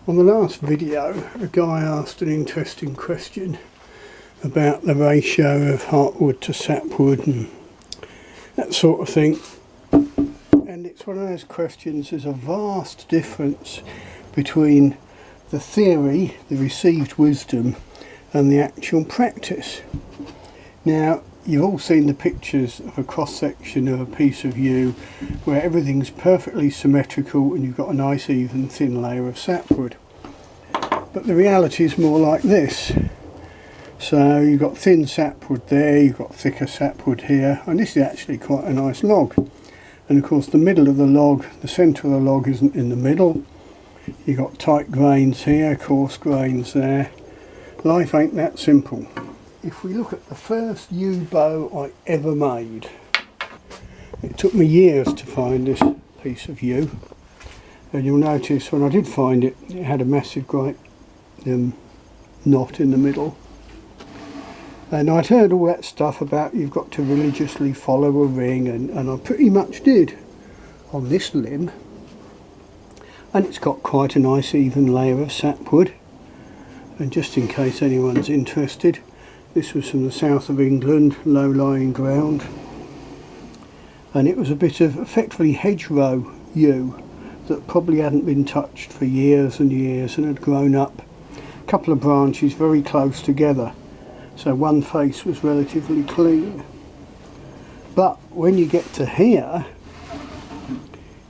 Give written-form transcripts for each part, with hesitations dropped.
On the last video, a guy asked an interesting question about the ratio of heartwood to sapwood and that sort of thing. And it's one of those questions, there's a vast difference between the theory, the received wisdom, and the actual practice. Now, you've all seen the pictures of a cross-section of a piece of yew where everything's perfectly symmetrical and you've got a nice even thin layer of sapwood. But the reality is more like this. So you've got thin sapwood there, you've got thicker sapwood here, and this is actually quite a nice log. And of course the middle of the log, the centre of the log isn't in the middle. You've got tight grains here, coarse grains there. Life ain't that simple. If we look at the first yew bow I ever made, it took me years to find this piece of yew, and you'll notice when I did find it, it had a massive great knot in the middle. And I'd heard all that stuff about you've got to religiously follow a ring, and I pretty much did on this limb, and it's got quite a nice even layer of sapwood. And just in case anyone's interested, this was from the south of England, low-lying ground, and it was a bit of effectively hedgerow yew that probably hadn't been touched for years and years and had grown up. A couple of branches very close together, so one face was relatively clean. But when you get to here,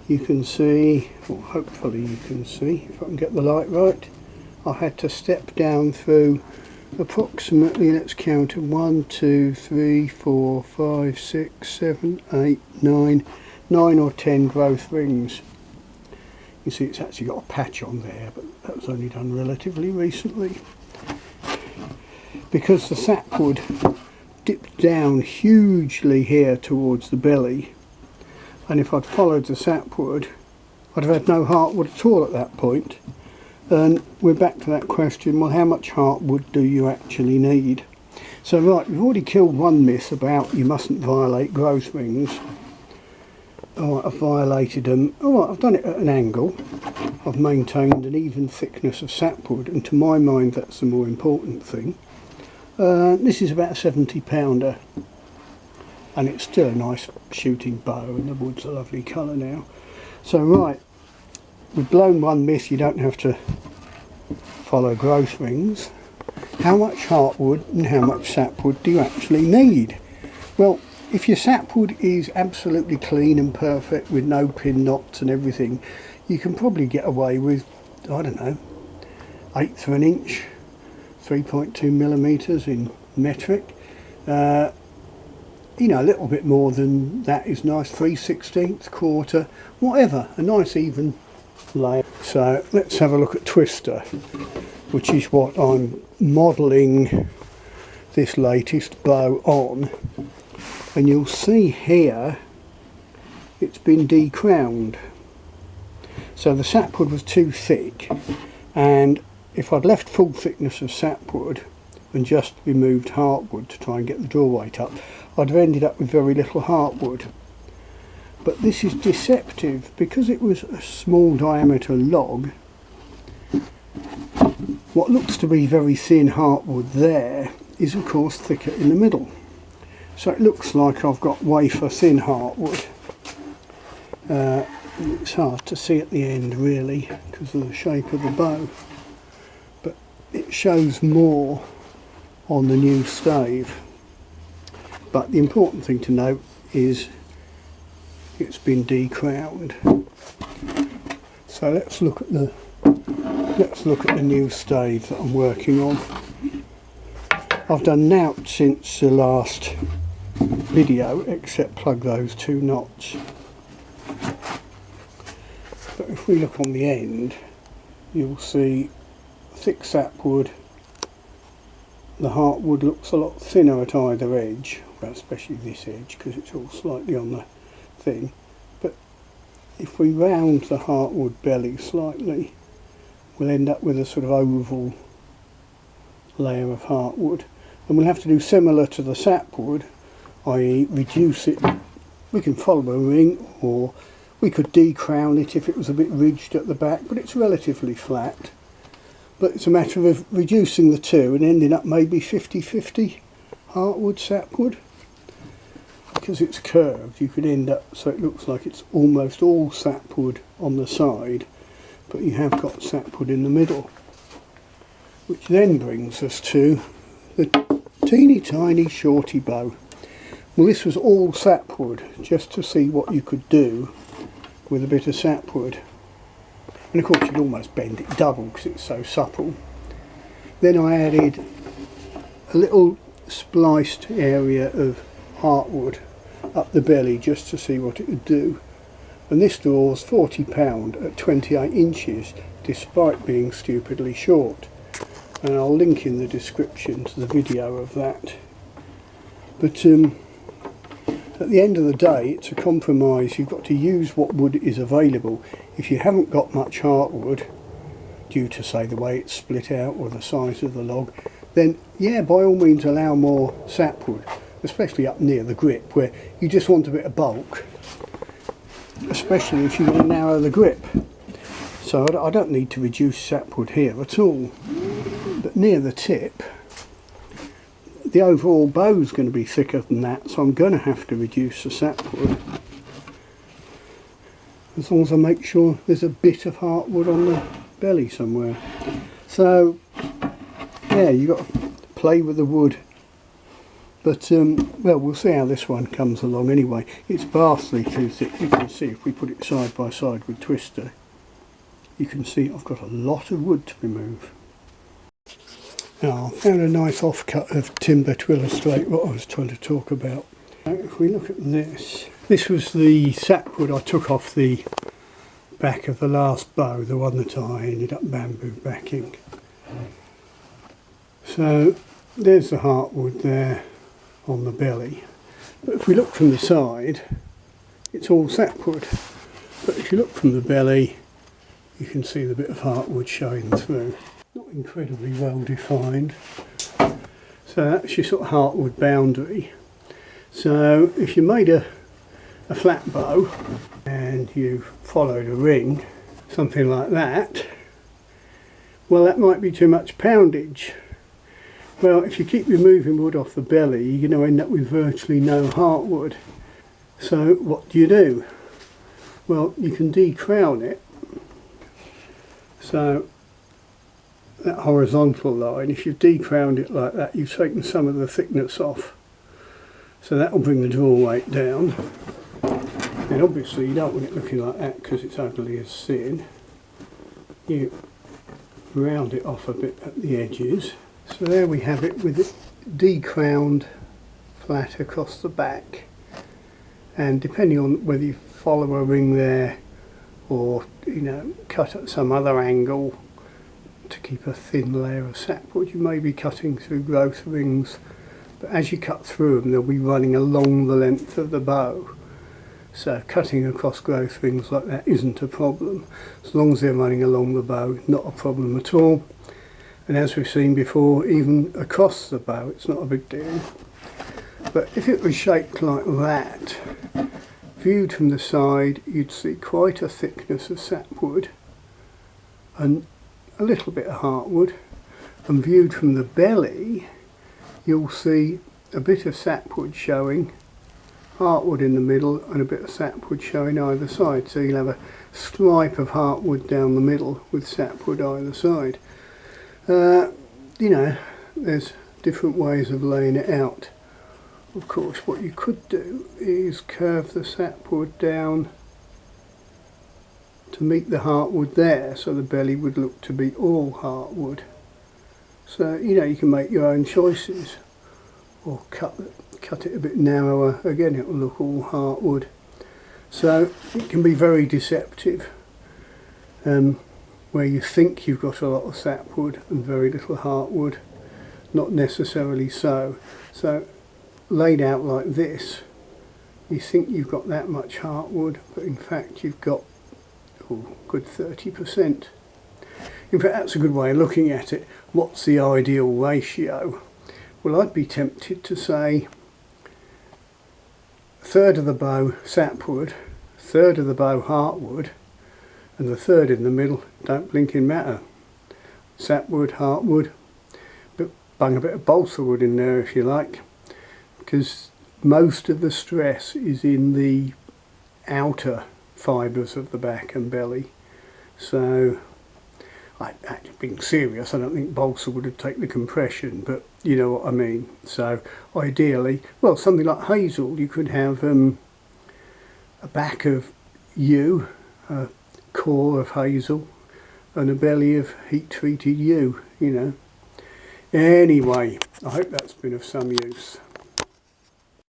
you can see, or hopefully you can see, if I can get the light right, I had to step down through approximately, let's count, 1, 2, 3, 4, 5, 6, 7, 8, 9 or 10 growth rings. You see it's actually got a patch on there, but that was only done relatively recently. Because the sapwood dipped down hugely here towards the belly, and if I'd followed the sapwood I'd have had no heartwood at all at that point. And we're back to that question, well, how much heartwood do you actually need? So right, we've already killed one myth about you mustn't violate growth rings. Alright, I've violated them. Alright, I've done it at an angle. I've maintained an even thickness of sapwood, and to my mind that's the more important thing. This is about a 70 pounder, and it's still a nice shooting bow, and the wood's a lovely colour now. So right, we've blown one myth, you don't have to follow growth rings. How much heartwood and how much sapwood do you actually need? Well, if your sapwood is absolutely clean and perfect with no pin knots and everything, you can probably get away with, I don't know, 1/8 of an inch, 3.2 millimeters in metric. You know, a little bit more than that is nice, 3/16, quarter, whatever, a nice even layer. So let's have a look at twister, which is what I'm modelling this latest bow on, and you'll see here it's been decrowned. So the sapwood was too thick, and if I'd left full thickness of sapwood and just removed heartwood to try and get the draw weight up, I'd have ended up with very little heartwood. But this is deceptive because it was a small diameter log. What looks to be very thin heartwood there is of course thicker in the middle. So it looks like I've got wafer thin heartwood. It's hard to see at the end really because of the shape of the bow, but it shows more on the new stave. But the important thing to note is it's been decrowned. So let's look at the new stave that I'm working on. I've done nought since the last video except plug those 2 knots. But if we look on the end, you'll see thick sapwood. The heartwood looks a lot thinner at either edge, well, especially this edge because it's all slightly on the thing. But if we round the heartwood belly slightly, we'll end up with a sort of oval layer of heartwood, and we'll have to do similar to the sapwood, i.e. reduce it. We can follow a ring, or we could decrown it if it was a bit ridged at the back, but it's relatively flat. but it's a matter of reducing the two and ending up maybe 50-50 heartwood sapwood. Because it's curved, you could end up so it looks like it's almost all sapwood on the side, but you have got sapwood in the middle. Which then brings us to the teeny tiny shorty bow. Well, this was all sapwood, just to see what you could do with a bit of sapwood. And of course you'd almost bend it double because it's so supple. Then I added a little spliced area of heartwood up the belly just to see what it would do. And this draws £40 at 28 inches despite being stupidly short. And I'll link in the description to the video of that. But at the end of the day, it's a compromise. You've got to use what wood is available. If you haven't got much heartwood, due to say the way it's split out or the size of the log, then yeah, by all means allow more sapwood, especially up near the grip where you just want a bit of bulk, especially if you want to narrow the grip. So I don't need to reduce sapwood here at all, but near the tip the overall bow is going to be thicker than that, so I'm going to have to reduce the sapwood, as long as I make sure there's a bit of heartwood on the belly somewhere. So yeah, you've got to play with the wood, but well, we'll see how this one comes along anyway. It's vastly too thick. You can see if we put it side by side with Twister, you can see I've got a lot of wood to remove. Now, I found a nice offcut of timber to illustrate what I was trying to talk about. Now, if we look at this was the sapwood I took off the back of the last bow, the one that I ended up bamboo backing. So there's the heartwood there on the belly, but if we look from the side, it's all sapwood. But if you look from the belly, you can see the bit of heartwood showing through. Not incredibly well defined. So that's your sort of heartwood boundary. So if you made a flat bow and you followed a ring, something like that, well, that might be too much poundage. Well, if you keep removing wood off the belly, you're going to end up with virtually no heartwood. So what do? Well, you can decrown it. So that horizontal line, if you've decrowned it like that, you've taken some of the thickness off. So that will bring the draw weight down. And obviously you don't want it looking like that because it's ugly as sin. You round it off a bit at the edges. So there we have it with it decrowned flat across the back. And depending on whether you follow a ring there or, you know, cut at some other angle to keep a thin layer of sapwood, you may be cutting through growth rings, but as you cut through them they'll be running along the length of the bow. So cutting across growth rings like that isn't a problem. As long as they're running along the bow, not a problem at all. And as we've seen before, even across the bow it's not a big deal. But if it was shaped like that, viewed from the side, you'd see quite a thickness of sapwood and a little bit of heartwood, and viewed from the belly you'll see a bit of sapwood showing, heartwood in the middle and a bit of sapwood showing either side. So you'll have a stripe of heartwood down the middle with sapwood either side. You know, there's different ways of laying it out. Of course, what you could do is curve the sapwood down to meet the heartwood there, so the belly would look to be all heartwood. So, you know, you can make your own choices, or cut it a bit narrower. Again, it will look all heartwood. So it can be very deceptive, where you think you've got a lot of sapwood and very little heartwood. Not necessarily so. So laid out like this, you think you've got that much heartwood, but in fact you've got good 30%. In fact, that's a good way of looking at it. What's the ideal ratio? Well, I'd be tempted to say a third of the bow sapwood, a third of the bow heartwood, and the third in the middle don't blinking matter. sapwood, heartwood, but bang a bit of balsa wood in there if you like, because most of the stress is in the outer fibres of the back and belly. So, being serious, I don't think balsa wood would take the compression, but you know what I mean. So ideally, well, something like hazel, you could have a back of yew, a core of hazel, and a belly of heat treated yew, you know. Anyway, I hope that's been of some use.